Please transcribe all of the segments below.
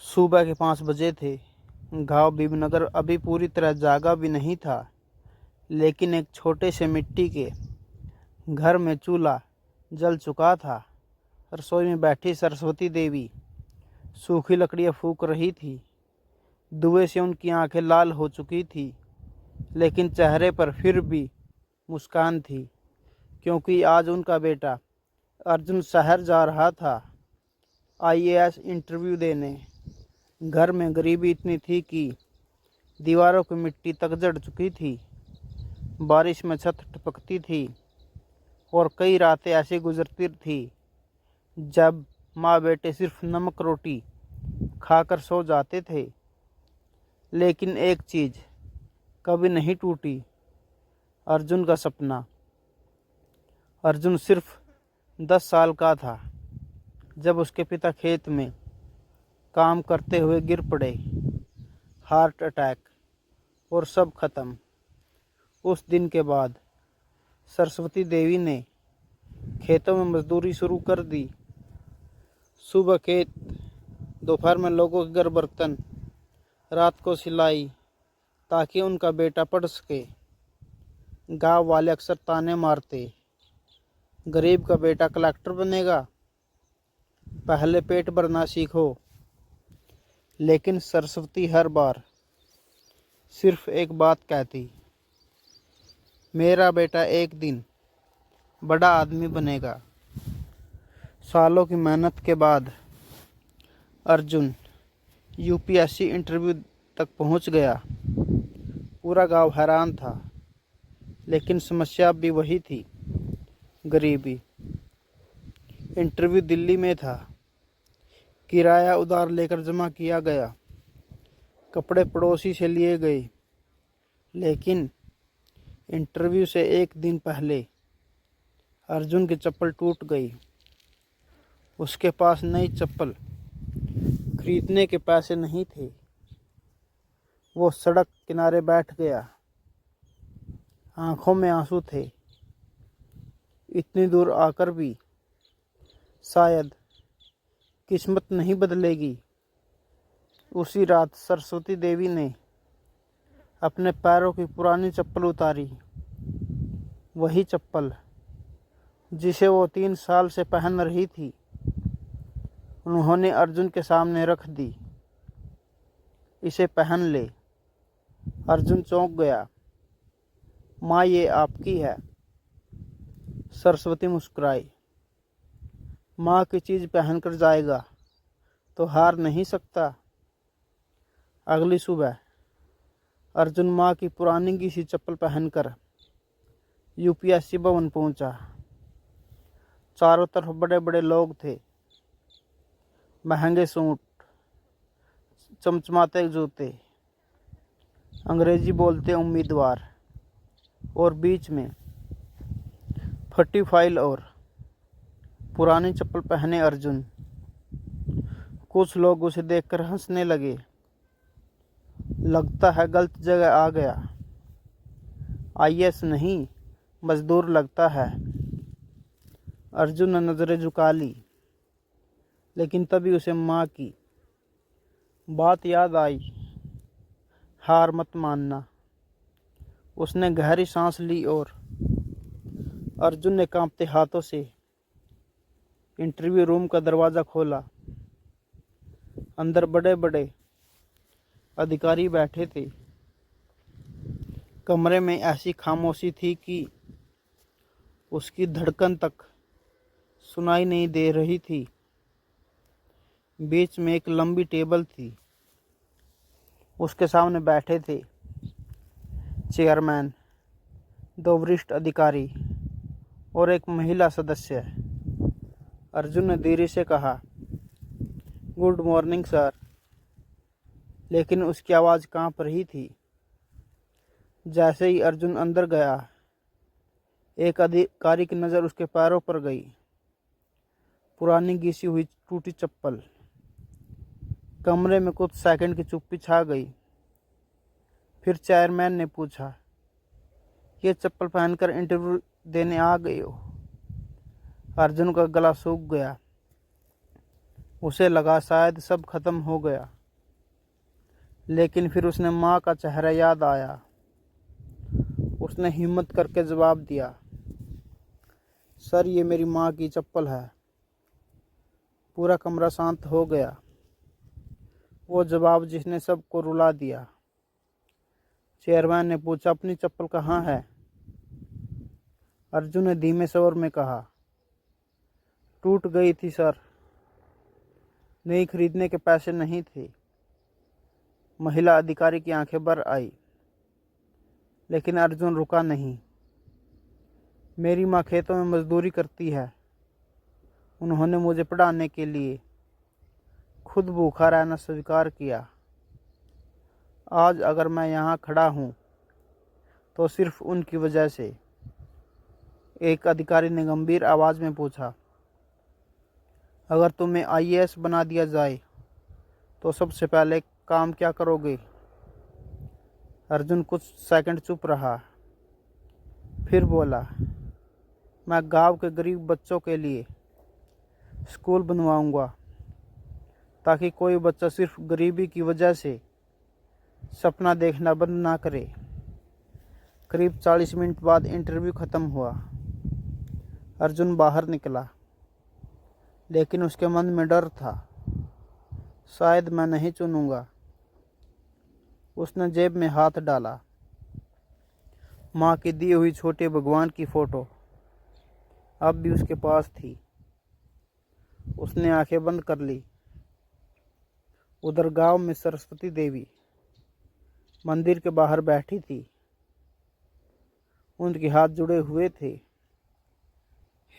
सुबह के 5 बजे थे। गांव भीमनगर अभी पूरी तरह जागा भी नहीं था, लेकिन एक छोटे से मिट्टी के घर में चूल्हा जल चुका था। रसोई में बैठी सरस्वती देवी सूखी लकड़ियां फूंक रही थी। धुएं से उनकी आंखें लाल हो चुकी थी, लेकिन चेहरे पर फिर भी मुस्कान थी, क्योंकि आज उनका बेटा अर्जुन शहर जा रहा था आईएएस इंटरव्यू देने। घर में गरीबी इतनी थी कि दीवारों की मिट्टी तक जड़ चुकी थी। बारिश में छत टपकती थी और कई रातें ऐसी गुजरती थी जब माँ बेटे सिर्फ नमक रोटी खाकर सो जाते थे। लेकिन एक चीज़ कभी नहीं टूटी, अर्जुन का सपना। अर्जुन सिर्फ 10 साल का था जब उसके पिता खेत में काम करते हुए गिर पड़े। हार्ट अटैक और सब खत्म। उस दिन के बाद सरस्वती देवी ने खेतों में मजदूरी शुरू कर दी। सुबह खेत, दोपहर में लोगों के घर बर्तन, रात को सिलाई, ताकि उनका बेटा पढ़ सके। गांव वाले अक्सर ताने मारते, गरीब का बेटा कलेक्टर बनेगा, पहले पेट भरना सीखो। लेकिन सरस्वती हर बार सिर्फ एक बात कहती, मेरा बेटा एक दिन बड़ा आदमी बनेगा। सालों की मेहनत के बाद अर्जुन यूपीएससी इंटरव्यू तक पहुंच गया। पूरा गांव हैरान था, लेकिन समस्या भी वही थी, गरीबी। इंटरव्यू दिल्ली में था। किराया उधार लेकर जमा किया गया। कपड़े पड़ोसी से लिए गए। लेकिन इंटरव्यू से एक दिन पहले अर्जुन की चप्पल टूट गई। उसके पास नई चप्पल खरीदने के पैसे नहीं थे। वो सड़क किनारे बैठ गया। आंखों में आंसू थे। इतनी दूर आकर भी शायद किस्मत नहीं बदलेगी। उसी रात सरस्वती देवी ने अपने पैरों की पुरानी चप्पल उतारी। वही चप्पल जिसे वो 3 साल से पहन रही थी, उन्होंने अर्जुन के सामने रख दी। इसे पहन ले। अर्जुन चौंक गया। माँ, ये आपकी है। सरस्वती मुस्कुराई। माँ की चीज़ पहनकर जाएगा तो हार नहीं सकता। अगली सुबह अर्जुन माँ की पुरानी घिसी चप्पल पहनकर यूपीएससी भवन पहुंचा। चारों तरफ बड़े बड़े लोग थे। महंगे सूट, चमचमाते जूते, अंग्रेजी बोलते उम्मीदवार, और बीच में फटी फाइल और पुरानी चप्पल पहने अर्जुन। कुछ लोग उसे देखकर हंसने लगे। लगता है गलत जगह आ गया। आईएएस नहीं, मजदूर लगता है। अर्जुन ने नजरें झुका ली, लेकिन तभी उसे माँ की बात याद आई। हार मत मानना। उसने गहरी सांस ली और अर्जुन ने कांपते हाथों से इंटरव्यू रूम का दरवाज़ा खोला। अंदर बड़े बड़े अधिकारी बैठे थे। कमरे में ऐसी खामोशी थी कि उसकी धड़कन तक सुनाई नहीं दे रही थी। बीच में एक लंबी टेबल थी। उसके सामने बैठे थे चेयरमैन, 2 वरिष्ठ अधिकारी और एक महिला सदस्य। अर्जुन ने धीरे से कहा, गुड मॉर्निंग सर। लेकिन उसकी आवाज़ कांप रही थी। जैसे ही अर्जुन अंदर गया, एक अधिकारी की नज़र उसके पैरों पर गई। पुरानी घिसी हुई टूटी चप्पल। कमरे में कुछ सेकंड की चुप्पी छा गई। फिर चेयरमैन ने पूछा, ये चप्पल पहनकर इंटरव्यू देने आ गए हो? अर्जुन का गला सूख गया। उसे लगा शायद सब खत्म हो गया, लेकिन फिर उसने माँ का चेहरा याद आया। उसने हिम्मत करके जवाब दिया, सर ये मेरी माँ की चप्पल है। पूरा कमरा शांत हो गया। वो जवाब जिसने सबको रुला दिया। चेयरमैन ने पूछा, अपनी चप्पल कहाँ है? अर्जुन ने धीमे स्वर में कहा, टूट गई थी सर, नई खरीदने के पैसे नहीं थे। महिला अधिकारी की आंखें भर आई, लेकिन अर्जुन रुका नहीं। मेरी माँ खेतों में मजदूरी करती है। उन्होंने मुझे पढ़ाने के लिए खुद भूखा रहना स्वीकार किया। आज अगर मैं यहाँ खड़ा हूँ तो सिर्फ उनकी वजह से। एक अधिकारी ने गंभीर आवाज़ में पूछा, अगर तुम्हें आईएएस बना दिया जाए तो सबसे पहले काम क्या करोगे? अर्जुन कुछ सेकंड चुप रहा, फिर बोला, मैं गांव के गरीब बच्चों के लिए स्कूल बनवाऊंगा, ताकि कोई बच्चा सिर्फ गरीबी की वजह से सपना देखना बंद ना करे। करीब 40 मिनट बाद इंटरव्यू ख़त्म हुआ। अर्जुन बाहर निकला, लेकिन उसके मन में डर था, शायद मैं नहीं चुनूंगा। उसने जेब में हाथ डाला। माँ की दी हुई छोटे भगवान की फ़ोटो अब भी उसके पास थी। उसने आंखें बंद कर ली। उधर गांव में सरस्वती देवी मंदिर के बाहर बैठी थी। उनके हाथ जुड़े हुए थे।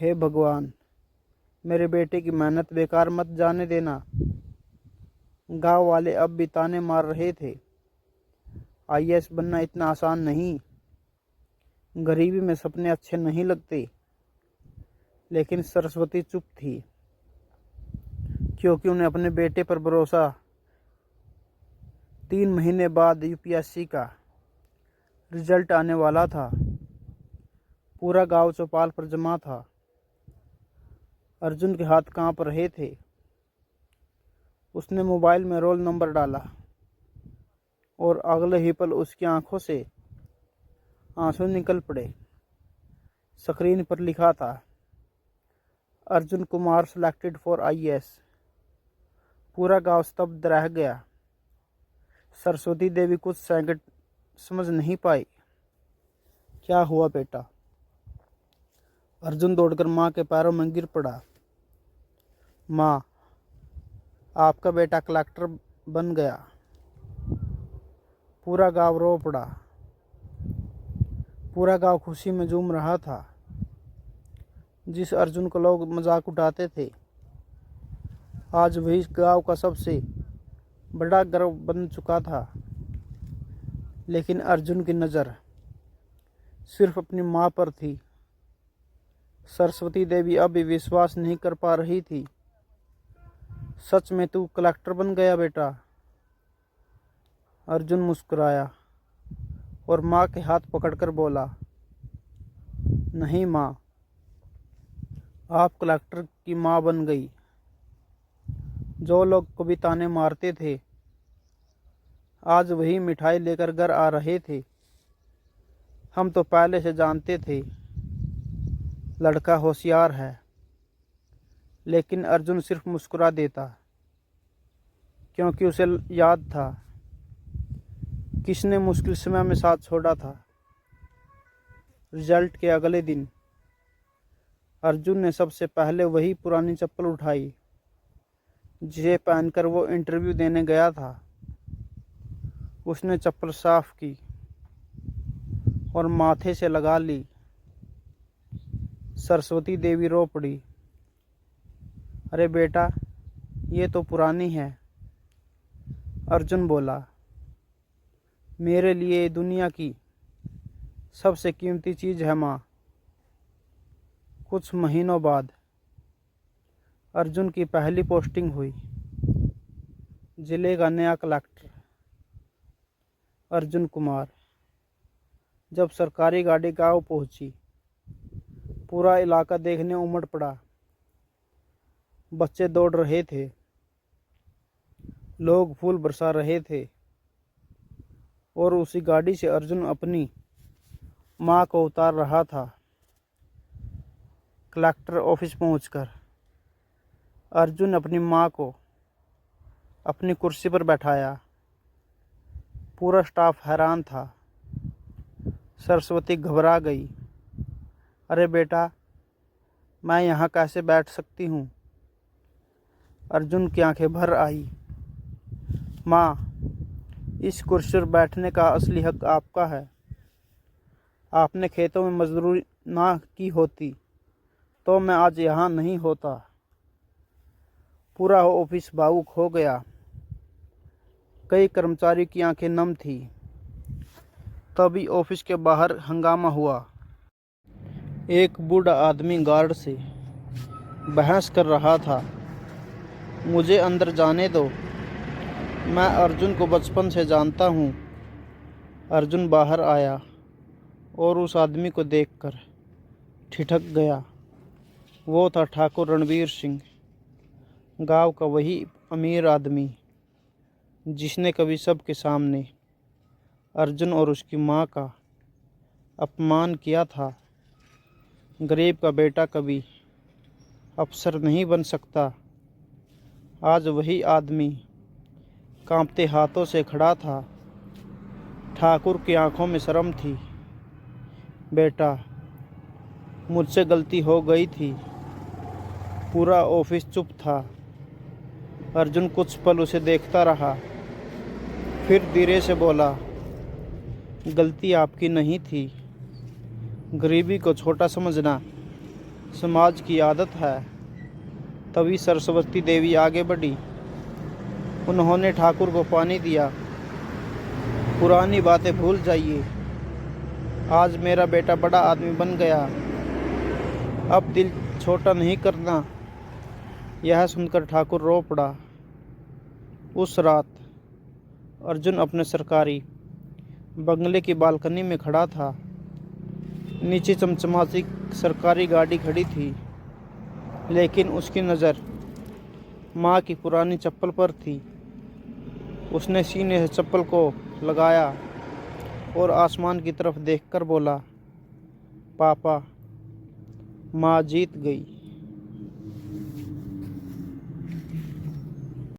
हे भगवान, मेरे बेटे की मेहनत बेकार मत जाने देना। गांव वाले अब भी ताने मार रहे थे, आईएएस बनना इतना आसान नहीं, गरीबी में सपने अच्छे नहीं लगते। लेकिन सरस्वती चुप थी, क्योंकि उन्हें अपने बेटे पर भरोसा। 3 महीने बाद यूपीएससी का रिजल्ट आने वाला था। पूरा गांव चौपाल पर जमा था। अर्जुन के हाथ कांप रहे थे। उसने मोबाइल में रोल नंबर डाला और अगले ही पल उसकी आंखों से आंसू निकल पड़े। स्क्रीन पर लिखा था, Arjun Kumar selected for IAS. पूरा गांव स्तब्ध रह गया। सरस्वती देवी कुछ सेकंड समझ नहीं पाई। क्या हुआ बेटा? अर्जुन दौड़कर माँ के पैरों में गिर पड़ा। माँ, आपका बेटा कलेक्टर बन गया। पूरा गांव रो पड़ा। पूरा गांव खुशी में झूम रहा था। जिस अर्जुन को लोग मजाक उड़ाते थे, आज वही गांव का सबसे बड़ा गर्व बन चुका था। लेकिन अर्जुन की नज़र सिर्फ अपनी माँ पर थी। सरस्वती देवी अब भी विश्वास नहीं कर पा रही थी। सच में तू कलेक्टर बन गया बेटा? अर्जुन मुस्कुराया और माँ के हाथ पकड़कर बोला, नहीं माँ, आप कलेक्टर की माँ बन गई। जो लोग कभी ताने मारते थे, आज वही मिठाई लेकर घर आ रहे थे। हम तो पहले से जानते थे लड़का होशियार है। लेकिन अर्जुन सिर्फ मुस्कुरा देता, क्योंकि उसे याद था किसने मुश्किल समय में साथ छोड़ा था। रिजल्ट के अगले दिन अर्जुन ने सबसे पहले वही पुरानी चप्पल उठाई जिसे पहनकर वो इंटरव्यू देने गया था। उसने चप्पल साफ की और माथे से लगा ली। सरस्वती देवी रो पड़ी। अरे बेटा, ये तो पुरानी है। अर्जुन बोला, मेरे लिए दुनिया की सबसे कीमती चीज़ है माँ। कुछ महीनों बाद अर्जुन की पहली पोस्टिंग हुई। जिले का नया कलेक्टर अर्जुन कुमार। जब सरकारी गाड़ी गांव पहुंची, पूरा इलाका देखने उमड़ पड़ा। बच्चे दौड़ रहे थे, लोग फूल बरसा रहे थे और उसी गाड़ी से अर्जुन अपनी माँ को उतार रहा था। कलेक्टर ऑफिस पहुंचकर अर्जुन अपनी माँ को अपनी कुर्सी पर बैठाया। पूरा स्टाफ हैरान था। सरस्वती घबरा गई। अरे बेटा, मैं यहाँ कैसे बैठ सकती हूँ? अर्जुन की आंखें भर आई। माँ, इस कुर्सी पर बैठने का असली हक आपका है। आपने खेतों में मजदूरी ना की होती तो मैं आज यहाँ नहीं होता। पूरा ऑफिस भावुक हो गया। कई कर्मचारी की आंखें नम थी। तभी ऑफिस के बाहर हंगामा हुआ। एक बूढ़ा आदमी गार्ड से बहस कर रहा था। मुझे अंदर जाने दो, मैं अर्जुन को बचपन से जानता हूँ। अर्जुन बाहर आया और उस आदमी को देखकर ठिठक गया। वो था ठाकुर रणवीर सिंह, गांव का वही अमीर आदमी जिसने कभी सबके सामने अर्जुन और उसकी माँ का अपमान किया था। गरीब का बेटा कभी अफसर नहीं बन सकता। आज वही आदमी कांपते हाथों से खड़ा था। ठाकुर की आंखों में शर्म थी। बेटा, मुझसे गलती हो गई थी। पूरा ऑफिस चुप था। अर्जुन कुछ पल उसे देखता रहा, फिर धीरे से बोला, गलती आपकी नहीं थी। गरीबी को छोटा समझना समाज की आदत है। तभी सरस्वती देवी आगे बढ़ी। उन्होंने ठाकुर को पानी दिया। पुरानी बातें भूल जाइए, आज मेरा बेटा बड़ा आदमी बन गया। अब दिल छोटा नहीं करना। यह सुनकर ठाकुर रो पड़ा। उस रात अर्जुन अपने सरकारी बंगले की बालकनी में खड़ा था। नीचे चमचमाती सरकारी गाड़ी खड़ी थी, लेकिन उसकी नज़र माँ की पुरानी चप्पल पर थी। उसने सीने से चप्पल को लगाया और आसमान की तरफ देखकर बोला, पापा, माँ जीत गई।